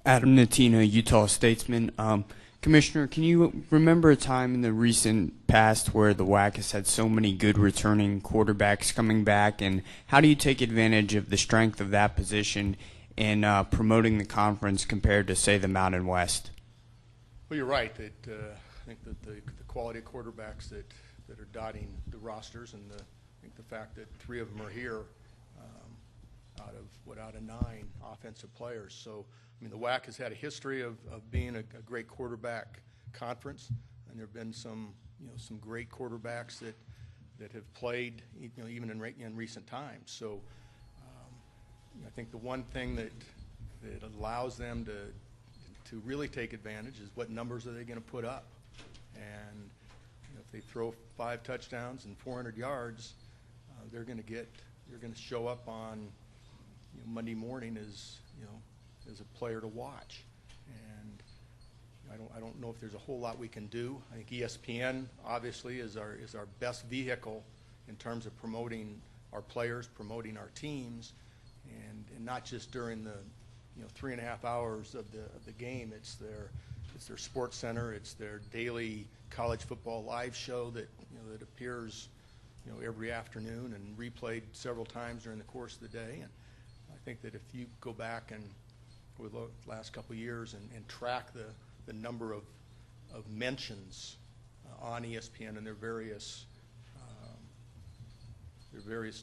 Adam Nettina, Utah Statesman. Commissioner, can you remember a time in the recent past where the WAC has had so many good returning quarterbacks coming back, and how do you take advantage of the strength of that position in promoting the conference compared to, say, the Mountain West? Well, you're right. I think that the quality of quarterbacks that are dotting the rosters, and I think the fact that 3 of them are here out of 9 offensive players. So, I mean, the WAC has had a history of being a great quarterback conference, and there have been some great quarterbacks that have played even in recent times. So, I think the one thing that allows them to really take advantage is what numbers are they going to put up, and if they throw 5 touchdowns and 400 yards, they're going to show up on Monday morning as a player to watch. And I don't know if there's a whole lot we can do. I think ESPN obviously is our best vehicle in terms of promoting our players, promoting our teams, and not just during the 3.5 hours of the game. It's their sports center. It's their daily college football live show that that appears every afternoon and replayed several times during the course of the day. And I think that if you go back and with the last couple of years and track the number of mentions on ESPN and their various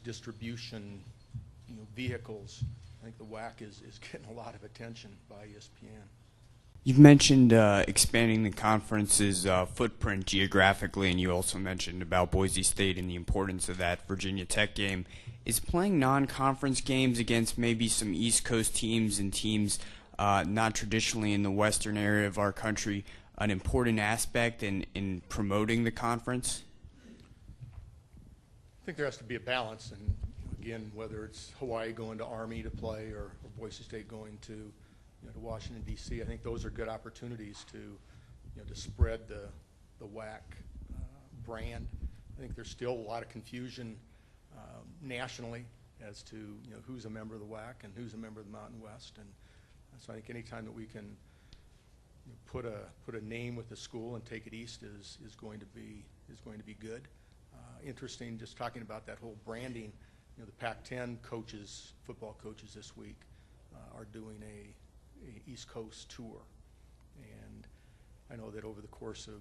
distribution vehicles, I think the WAC is getting a lot of attention by ESPN. You've mentioned expanding the conference's footprint geographically, and you also mentioned about Boise State and the importance of that Virginia Tech game. Is playing non-conference games against maybe some East Coast teams and teams not traditionally in the western area of our country an important aspect in promoting the conference? I think there has to be a balance, and again, whether it's Hawaii going to Army to play or Boise State going to Washington, D.C., I think those are good opportunities to spread the WAC brand. I think there's still a lot of confusion nationally as to who's a member of the WAC and who's a member of the Mountain West, and so I think anytime that we can put a name with the school and take it east is going to be good. Interesting, just talking about that whole branding. The Pac-10 coaches, football coaches this week, are doing a East Coast tour, and I know that over the course of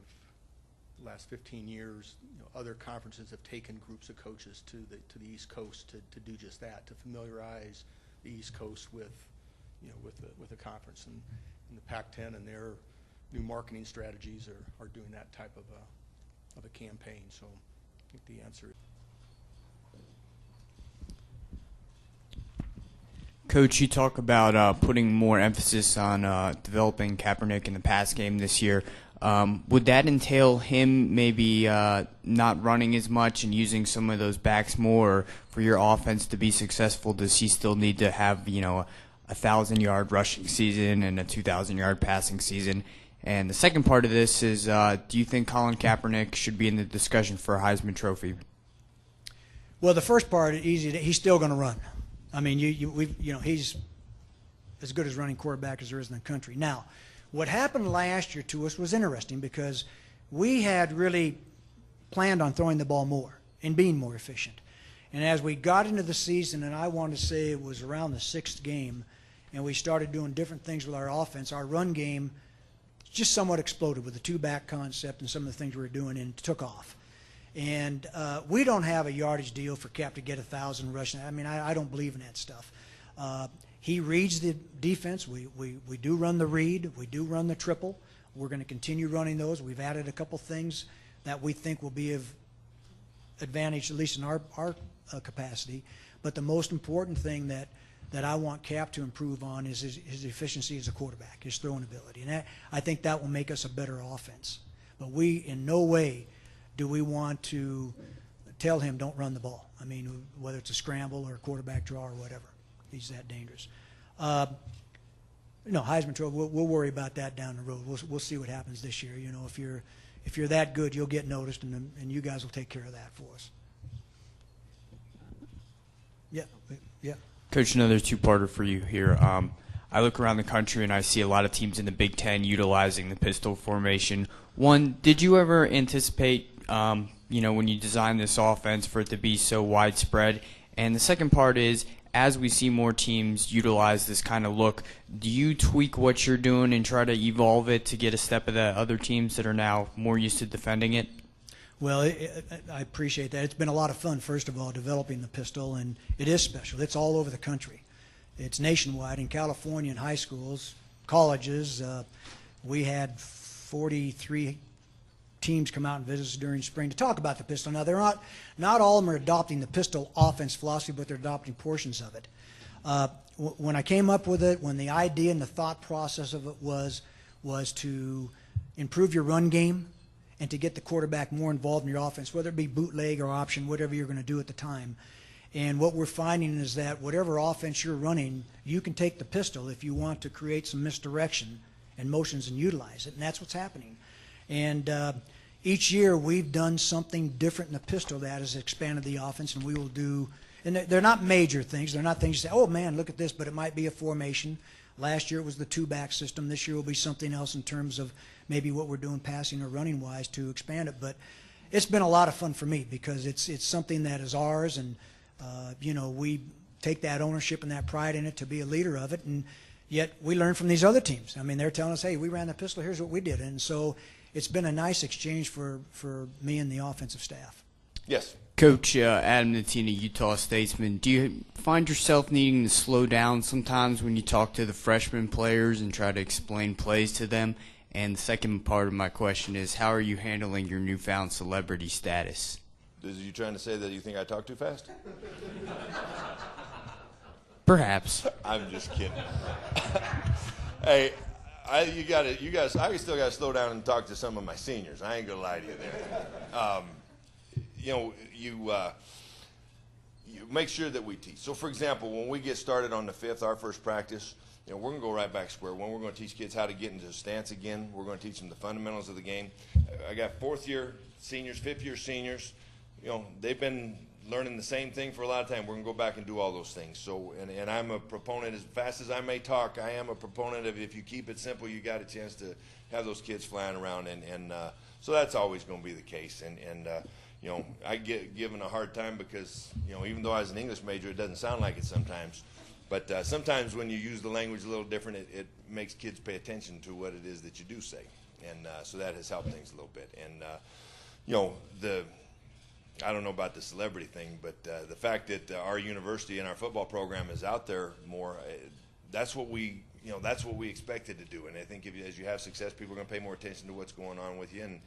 the last 15 years, other conferences have taken groups of coaches to the East Coast to do just that, to familiarize the East Coast with the conference, and the Pac-10 and their new marketing strategies are doing that type of a campaign. So I think the answer is. Coach, you talk about putting more emphasis on developing Kaepernick in the pass game this year. Would that entail him maybe not running as much and using some of those backs more? Or for your offense to be successful, does he still need to have a 1,000-yard rushing season and a 2,000-yard passing season? And the second part of this is, do you think Colin Kaepernick should be in the discussion for a Heisman Trophy? Well, the first part is easy. He's still going to run. I mean, he's as good as running quarterback as there is in the country. Now, what happened last year to us was interesting because we had really planned on throwing the ball more and being more efficient. And as we got into the season, and I want to say it was around the 6th game, and we started doing different things with our offense, our run game just somewhat exploded with the 2-back concept and some of the things we were doing, and took off. And we don't have a yardage deal for Cap to get 1,000 rushing. I mean, I don't believe in that stuff. He reads the defense. We do run the read. We do run the triple. We're going to continue running those. We've added a couple things that we think will be of advantage, at least in our capacity. But the most important thing that I want Cap to improve on is his efficiency as a quarterback, his throwing ability. And I think that will make us a better offense. But we, in no way, do we want to tell him don't run the ball. I mean, whether it's a scramble or a quarterback draw or whatever. He's that dangerous. Heisman Trophy, we'll worry about that down the road. We'll see what happens this year. If you're that good, you'll get noticed, and you guys will take care of that for us. Yeah. Coach, another two-parter for you here. I look around the country and I see a lot of teams in the Big Ten utilizing the pistol formation. One, did you ever anticipate, when you designed this offense for it to be so widespread? And the second part is, as we see more teams utilize this kind of look, do you tweak what you're doing and try to evolve it to get a step of the other teams that are now more used to defending it? Well, I appreciate that. It's been a lot of fun, first of all, developing the pistol, and it is special. It's all over the country. It's nationwide. In California, in high schools, colleges, we had 43 teams come out and visit us during spring to talk about the pistol. Now, they're not all of them are adopting the pistol offense philosophy, but they're adopting portions of it. When I came up with it, when the idea and the thought process of it was to improve your run game and to get the quarterback more involved in your offense, whether it be bootleg or option, whatever you're going to do at the time. And what we're finding is that whatever offense you're running, you can take the pistol if you want to create some misdirection and motions and utilize it, and that's what's happening. And each year we've done something different in the pistol that has expanded the offense, and we will do, and they're not major things. They're not things you say, oh man, look at this, but it might be a formation. Last year it was the two-back system. This year will be something else in terms of maybe what we're doing passing or running-wise to expand it. But it's been a lot of fun for me because it's something that is ours, and we take that ownership and that pride in it to be a leader of it, and yet we learn from these other teams. I mean, they're telling us, hey, we ran the pistol, here's what we did. And so it's been a nice exchange for me and the offensive staff. Yes. Coach Adam Nettina, Utah Statesman, do you find yourself needing to slow down sometimes when you talk to the freshman players and try to explain plays to them? And the second part of my question is, how are you handling your newfound celebrity status? Is you trying to say that you think I talk too fast? Perhaps. I'm just kidding. Hey, I still got to slow down and talk to some of my seniors. I ain't gonna lie to you there. You make sure that we teach. So, for example, when we get started on the 5th, our first practice, we're going to go right back square one. We're going to teach kids how to get into the stance again. We're going to teach them the fundamentals of the game. I got 4th-year seniors, 5th-year seniors. They've been learning the same thing for a lot of time. We're going to go back and do all those things. So, and I'm a proponent, as fast as I may talk, I am a proponent of if you keep it simple, you got a chance to have those kids flying around. And so that's always going to be the case. And I get given a hard time because, even though I was an English major, it doesn't sound like it sometimes. But sometimes when you use the language a little different, it makes kids pay attention to what it is that you do say. And so that has helped things a little bit. And, I don't know about the celebrity thing, but the fact that our university and our football program is out there more, that's what we expected to do. And I think as you have success, people are going to pay more attention to what's going on with you. And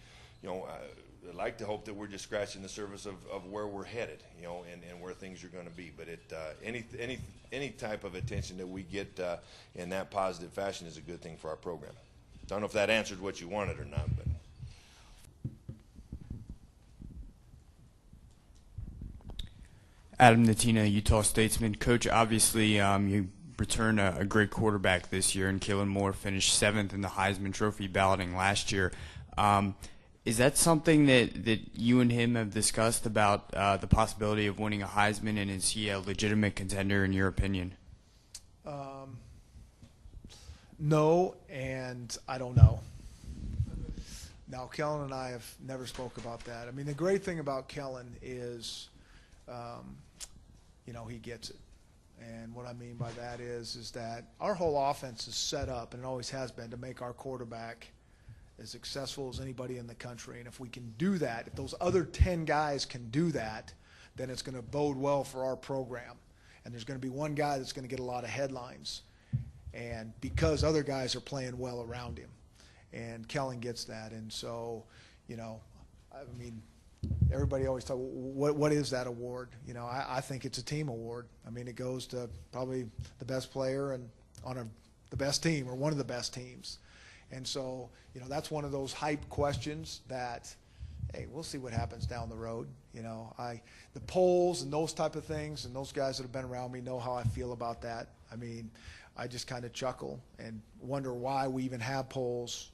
I'd like to hope that we're just scratching the surface of where we're headed, and where things are going to be. But any type of attention that we get in that positive fashion is a good thing for our program. Don't know if that answered what you wanted or not, but. Adam Nettina, Utah Statesman. Coach, obviously you returned a great quarterback this year, and Kellen Moore finished 7th in the Heisman Trophy balloting last year. Is that something that you and him have discussed about the possibility of winning a Heisman, and is he a legitimate contender in your opinion? No, and I don't know. Now, Kellen and I have never spoke about that. I mean, the great thing about Kellen is he gets it. And what I mean by that is that our whole offense is set up, and it always has been, to make our quarterback as successful as anybody in the country. And if we can do that, if those other 10 guys can do that, then it's going to bode well for our program. And there's going to be one guy that's going to get a lot of headlines, and because other guys are playing well around him. And Kellen gets that. And so, everybody always talks, what is that award? I think it's a team award. I mean, it goes to probably the best player and on the best team or one of the best teams. And so, that's one of those hype questions that, hey, we'll see what happens down the road. The polls and those type of things, and those guys that have been around me know how I feel about that. I mean, I just kind of chuckle and wonder why we even have polls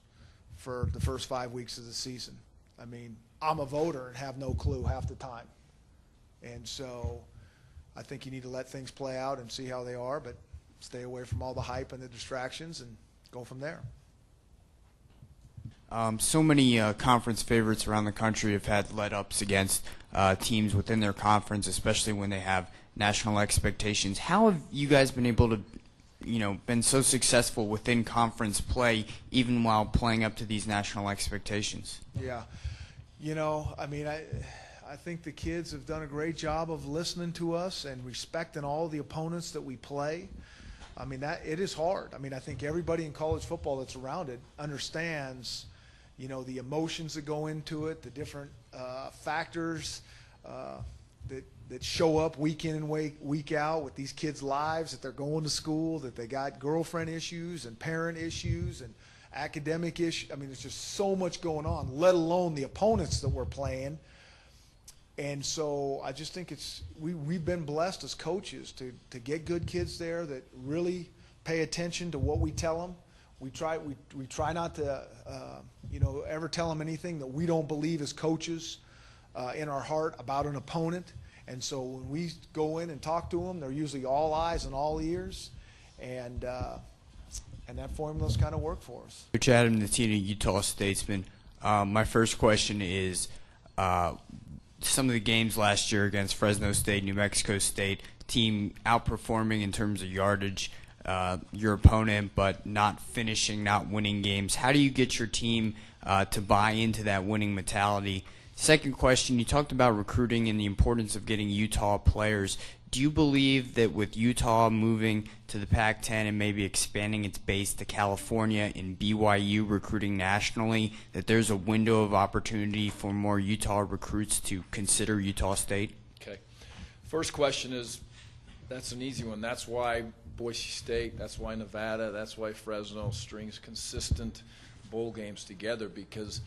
for the first 5 weeks of the season. I mean, I'm a voter and have no clue half the time. And so I think you need to let things play out and see how they are. But stay away from all the hype and the distractions and go from there. So many conference favorites around the country have had let-ups against teams within their conference, especially when they have national expectations. How have you guys been able to, been so successful within conference play, even while playing up to these national expectations? Yeah. I think the kids have done a great job of listening to us and respecting all the opponents that we play. It is hard. I think everybody in college football that's around it understands, the emotions that go into it, the different factors that show up week in and week out with these kids' lives, that they're going to school, that they got girlfriend issues and parent issues and academic issues. There's just so much going on, let alone the opponents that we're playing. And so I just think we've been blessed as coaches to get good kids there that really pay attention to what we tell them. We try not to ever tell them anything that we don't believe as coaches in our heart about an opponent. And so when we go in and talk to them, they're usually all eyes and all ears, and that formula's kind of worked for us. Coach Adam Nettina, Utah Statesman. My first question is, some of the games last year against Fresno State, New Mexico State, team outperforming in terms of yardage your opponent, but not finishing, not winning games. How do you get your team to buy into that winning mentality? Second question, you talked about recruiting and the importance of getting Utah players. Do you believe that with Utah moving to the Pac-10 and maybe expanding its base to California and BYU recruiting nationally, that there's a window of opportunity for more Utah recruits to consider Utah State? Okay. First question is, that's an easy one. That's why Boise State, that's why Nevada, that's why Fresno strings consistent bowl games together, because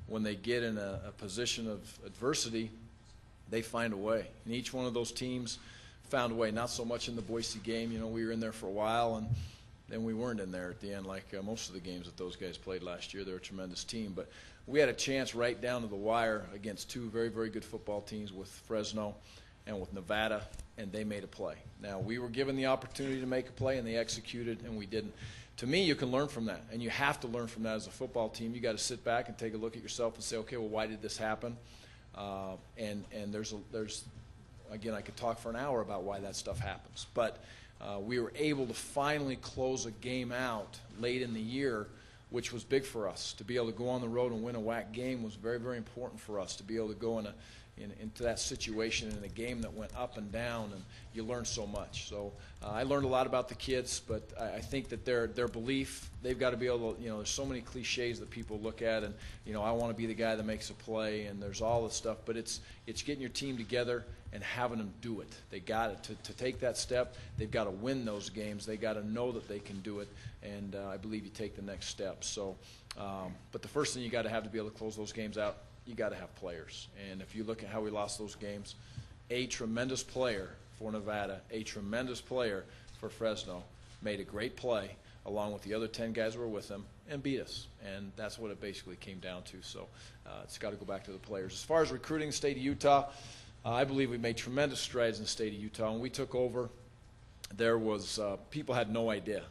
when they get in a position of adversity, they find a way. And each one of those teams found a way, not so much in the Boise game. We were in there for a while, and then we weren't in there at the end like most of the games that those guys played last year. They're a tremendous team. But we had a chance right down to the wire against two very, very good football teams with Fresno and with Nevada, and they made a play. Now, we were given the opportunity to make a play, and they executed, and we didn't. To me, you can learn from that, and you have to learn from that as a football team. You got to sit back and take a look at yourself and say, okay, well, why did this happen? And there's again, I could talk for an hour about why that stuff happens. But we were able to finally close a game out late in the year, which was big for us. To be able to go on the road and win a WAC game was very, very important for us. To be able to go into that situation in a game that went up and down, and you learn so much. So I learned a lot about the kids, but I think that their belief, they've got to be able to, there's so many cliches that people look at, and, I want to be the guy that makes a play, and there's all this stuff, but it's getting your team together and having them do it. They got it. To take that step, they've got to win those games. They got to know that they can do it, and I believe you take the next step. So, but the first thing you got to have to be able to close those games out, you got to have players. And if you look at how we lost those games, a tremendous player for Nevada, a tremendous player for Fresno, made a great play along with the other 10 guys who were with him and beat us. And that's what it basically came down to. So it's got to go back to the players. As far as recruiting the state of Utah, I believe we made tremendous strides in the state of Utah. When we took over, there was people had no idea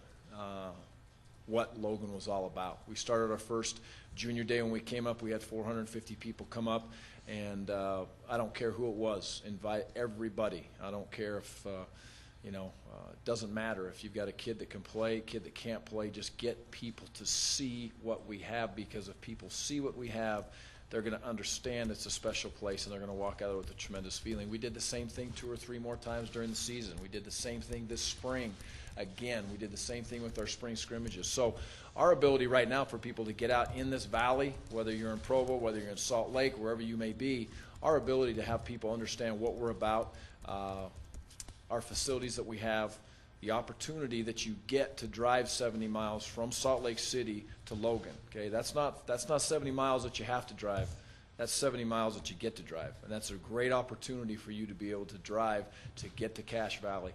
what Logan was all about. We started our first junior day when we came up. We had 450 people come up, and I don't care who it was. Invite everybody. I don't care if, it doesn't matter if you've got a kid that can play, a kid that can't play. Just get people to see what we have, because if people see what we have, they're going to understand it's a special place, and they're going to walk out with a tremendous feeling. We did the same thing 2 or 3 more times during the season. We did the same thing this spring. Again, we did the same thing with our spring scrimmages. So our ability right now for people to get out in this valley, whether you're in Provo, whether you're in Salt Lake, wherever you may be, our ability to have people understand what we're about, our facilities that we have, the opportunity that you get to drive 70 miles from Salt Lake City to Logan. Okay, that's not 70 miles that you have to drive. That's 70 miles that you get to drive, and that's a great opportunity for you to be able to drive to get to Cache Valley,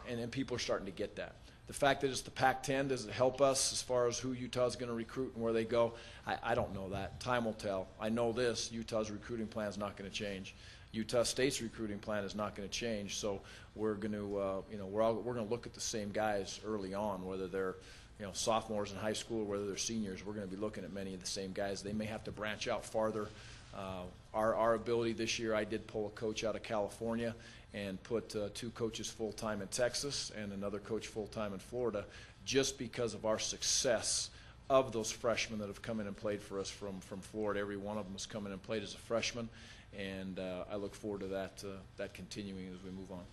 and people are starting to get that. The fact that it's the Pac-10, does it help us as far as who Utah's going to recruit and where they go? I don't know that. Time will tell. I know this: Utah's recruiting plan is not going to change. Utah State's recruiting plan is not going to change, so we're going to, we're going to look at the same guys early on, whether they're, sophomores in high school or whether they're seniors. We're going to be looking at many of the same guys. They may have to branch out farther. Our ability this year, I did pull a coach out of California and put 2 coaches full-time in Texas and another coach full-time in Florida, just because of our success of those freshmen that have come in and played for us from Florida. Every one of them has come in and played as a freshman, and I look forward to that continuing as we move on.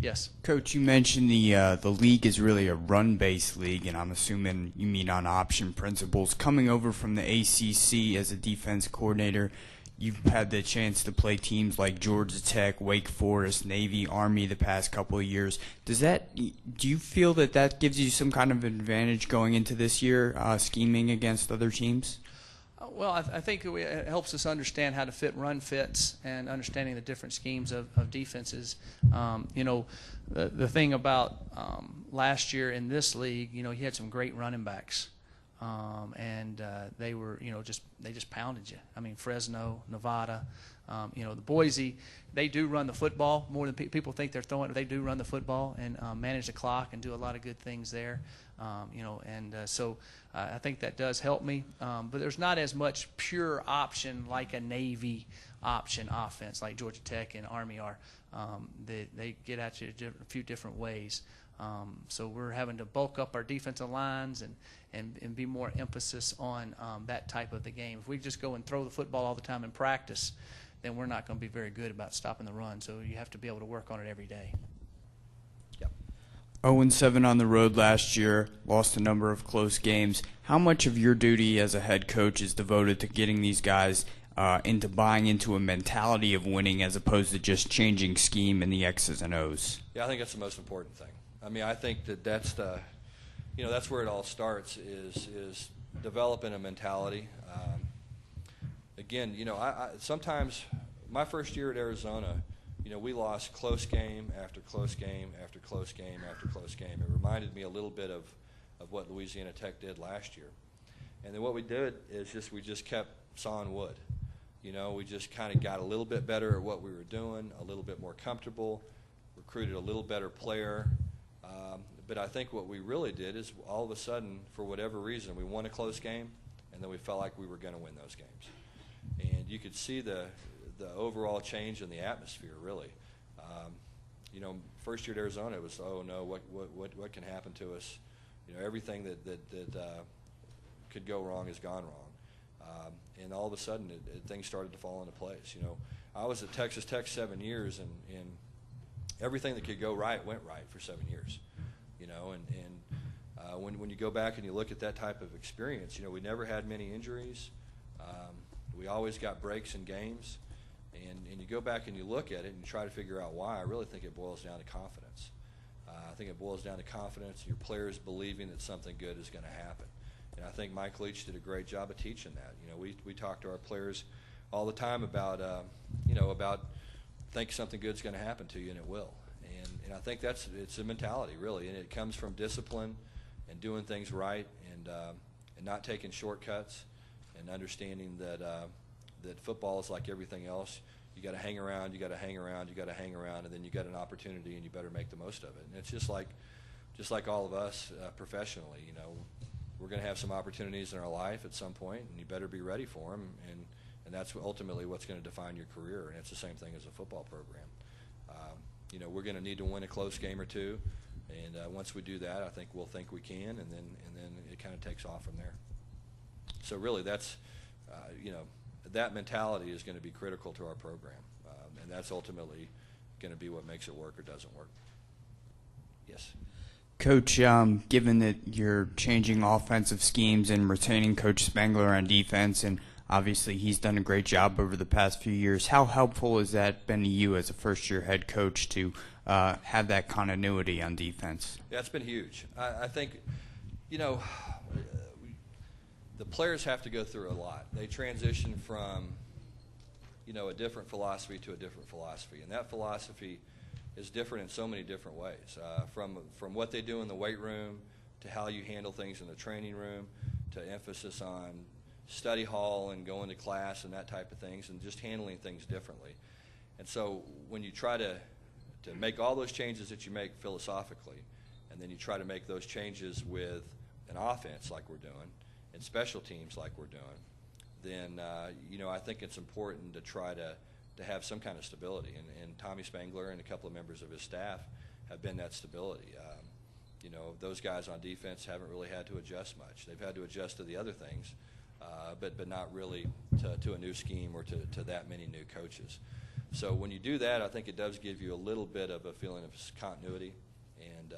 Yes. Coach, you mentioned the league is really a run-based league, and I'm assuming you mean on option principles. Coming over from the ACC as a defense coordinator, you've had the chance to play teams like Georgia Tech, Wake Forest, Navy, Army the past couple of years. Do you feel that gives you some kind of advantage going into this year, scheming against other teams? Well, I think it helps us understand how to fit run fits and understanding the different schemes of defenses. The thing about last year in this league, you had some great running backs. And they were, they just pounded you. I mean, Fresno, Nevada, the Boise, they do run the football more than people think they're throwing. They do run the football and manage the clock and do a lot of good things there. So I think that does help me. But there's not as much pure option like a Navy option offense like Georgia Tech and Army are. They get at you a few different ways. So we're having to bulk up our defensive lines and be more emphasis on that type of the game. If we just go and throw the football all the time in practice, then we're not going to be very good about stopping the run. So you have to be able to work on it every day. Yep. 0-7 on the road last year, lost a number of close games. How much of your duty as a head coach is devoted to getting these guys into buying into a mentality of winning as opposed to just changing scheme in the X's and O's? Yeah, I think that's the most important thing. I mean, I think that's that's where it all starts is developing a mentality. Again, I sometimes my first year at Arizona, we lost close game after close game after close game after close game. It reminded me a little bit of what Louisiana Tech did last year. And then what we did is we just kept sawing wood. We just kind of got a little bit better at what we were doing, a little bit more comfortable, recruited a little better player. But I think what we really did is all of a sudden, for whatever reason, we won a close game, and then we felt like we were going to win those games. And you could see the overall change in the atmosphere, really. First year at Arizona, it was, oh no, what can happen to us? Everything that could go wrong has gone wrong. And all of a sudden, things started to fall into place. I was at Texas Tech 7 years, and everything that could go right went right for 7 years. When you go back and you look at that type of experience, we never had many injuries. We always got breaks in games. And you go back and you look at it and you try to figure out why. I really think it boils down to confidence. I think it boils down to confidence, your players believing that something good is going to happen. And I think Mike Leach did a great job of teaching that. We talk to our players all the time about think something good's going to happen to you, and it will. And I think it's a mentality, really, and it comes from discipline and doing things right and not taking shortcuts and understanding that football is like everything else. You got to hang around, you got to hang around, you got to hang around, and then you got an opportunity, and you better make the most of it. And it's just like all of us professionally. We're going to have some opportunities in our life at some point, and you better be ready for them. And that's ultimately what's going to define your career. And it's the same thing as a football program. We're going to need to win a close game or two, and once we do that, I think we'll think we can, and then it kind of takes off from there. So really, that's that mentality is going to be critical to our program, and that's ultimately going to be what makes it work or doesn't work. Yes. Coach, given that you're changing offensive schemes and retaining Coach Spangler on defense, and obviously he's done a great job over the past few years, how helpful has that been to you as a first-year head coach to have that continuity on defense? Yeah, it's been huge. I think, the players have to go through a lot. They transition from, a different philosophy to a different philosophy, and that philosophy is different in so many different ways, from what they do in the weight room to how you handle things in the training room to emphasis on study hall and going to class and that type of things, and just handling things differently. And so when you try to make all those changes that you make philosophically, and then you try to make those changes with an offense like we're doing and special teams like we're doing, then I think it's important to try to have some kind of stability. And Tommy Spangler and a couple of members of his staff have been that stability. Those guys on defense haven't really had to adjust much. They've had to adjust to the other things, but not really to a new scheme or to that many new coaches. So when you do that, I think it does give you a little bit of a feeling of continuity, and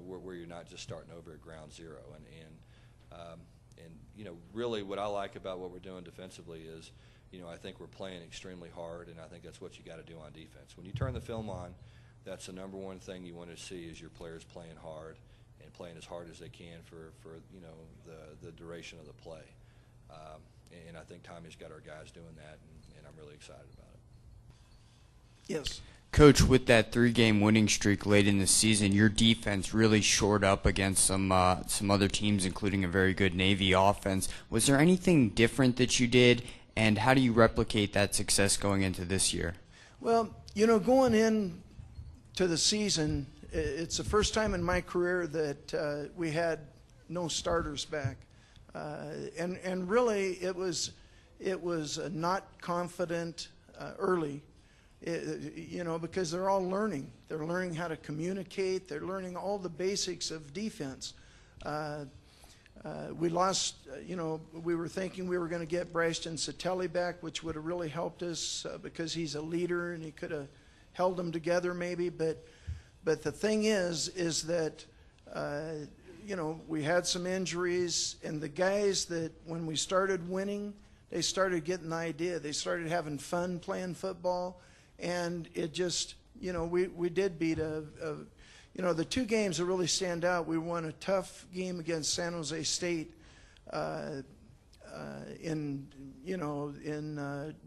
where you're not just starting over at ground zero. And really what I like about what we're doing defensively is, I think we're playing extremely hard, and I think that's what you got to do on defense. When you turn the film on, that's the number one thing you want to see is your players playing hard and playing as hard as they can for the duration of the play. And I think Tommy's got our guys doing that, and I'm really excited about it. Yes. Coach, with that 3-game winning streak late in the season, your defense really shored up against some other teams, including a very good Navy offense. Was there anything different that you did, and how do you replicate that success going into this year? Well, going in to the season, it's the first time in my career that we had no starters back, and really it was not confident early. Because they're all learning. They're learning how to communicate. They're learning all the basics of defense. We lost, we were thinking we were going to get Brashton Satelli back, which would have really helped us because he's a leader and he could have held them together maybe. But the thing is that, we had some injuries, and the guys that when we started winning, they started getting the idea. They started having fun playing football. And it just, we did beat the 2 games that really stand out. We won a tough game against San Jose State in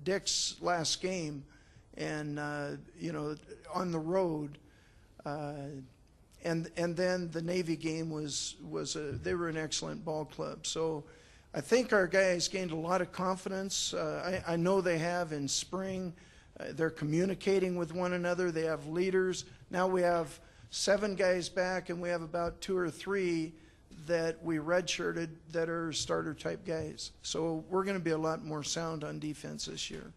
Dick's last game, and on the road. And then the Navy game they were an excellent ball club. So I think our guys gained a lot of confidence. I know they have in spring. They're communicating with one another. They have leaders. Now we have 7 guys back, and we have about 2 or 3 that we redshirted that are starter-type guys. So we're going to be a lot more sound on defense this year.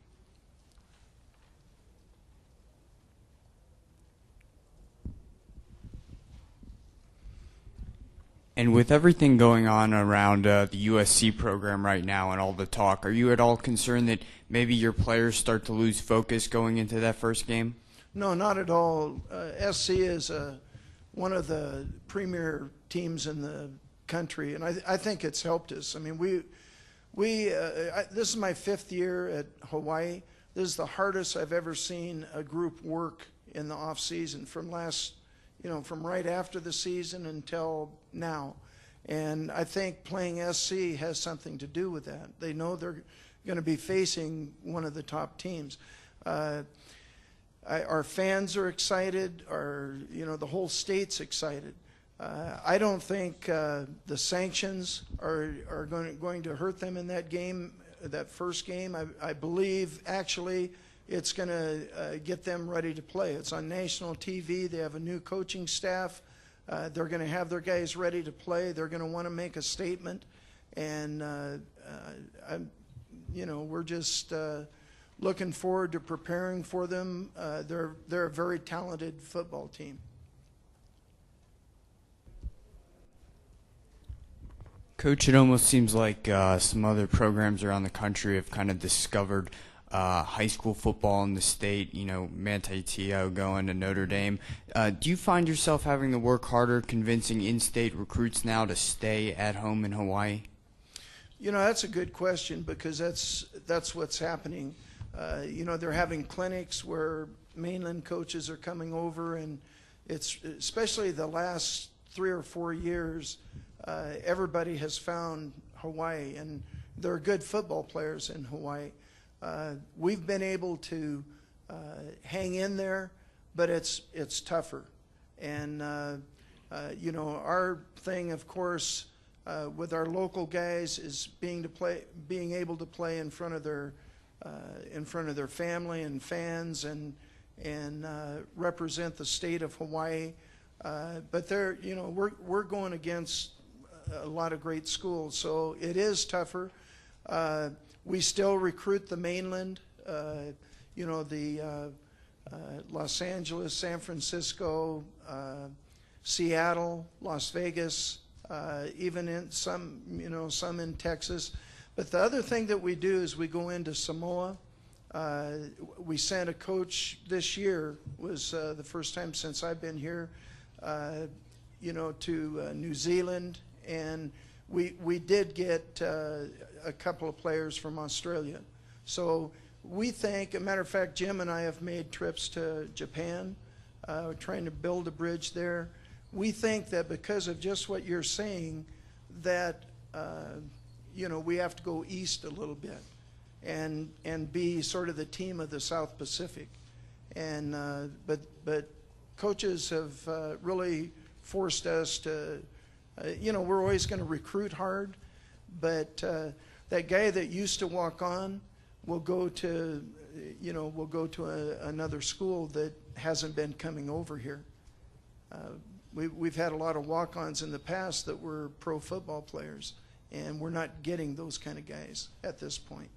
And with everything going on around the USC program right now and all the talk, are you at all concerned that maybe your players start to lose focus going into that first game? No, not at all. SC is one of the premier teams in the country, and I think it's helped us. I mean, this is my 5th year at Hawaii. This is the hardest I've ever seen a group work in the off season from right after the season until now. And I think playing SC has something to do with that. They know they're going to be facing one of the top teams. Our fans are excited. The whole state's excited. I don't think the sanctions are going to hurt them in that game, that first game. I believe actually it's going to get them ready to play. It's on national TV. They have a new coaching staff. They're going to have their guys ready to play. They're going to want to make a statement. And, we're just looking forward to preparing for them. They're a very talented football team. Coach, it almost seems like some other programs around the country have kind of discovered high school football in the state, Manti Te'o going to Notre Dame. Do you find yourself having to work harder convincing in-state recruits now to stay at home in Hawaii? That's a good question because that's what's happening. They're having clinics where mainland coaches are coming over, and it's especially the last 3 or 4 years, everybody has found Hawaii, and there are good football players in Hawaii. We've been able to hang in there, but it's tougher. And our thing, of course, with our local guys is being able to play in front of their family and fans and represent the state of Hawaii. But we're going against a lot of great schools, so it is tougher. We still recruit the mainland, the Los Angeles, San Francisco, Seattle, Las Vegas, even in some in Texas. But the other thing that we do is we go into Samoa. We sent a coach this year, was the first time since I've been here, to New Zealand, and we did get a couple of players from Australia. So we think, a matter of fact, Jim and I have made trips to Japan, trying to build a bridge there. We think that because of just what you're saying, that we have to go east a little bit and be sort of the team of the South Pacific. And but coaches have really forced us to, we're always going to recruit hard, but that guy that used to walk on will go to, another school that hasn't been coming over here. We've had a lot of walk-ons in the past that were pro football players, and we're not getting those kind of guys at this point.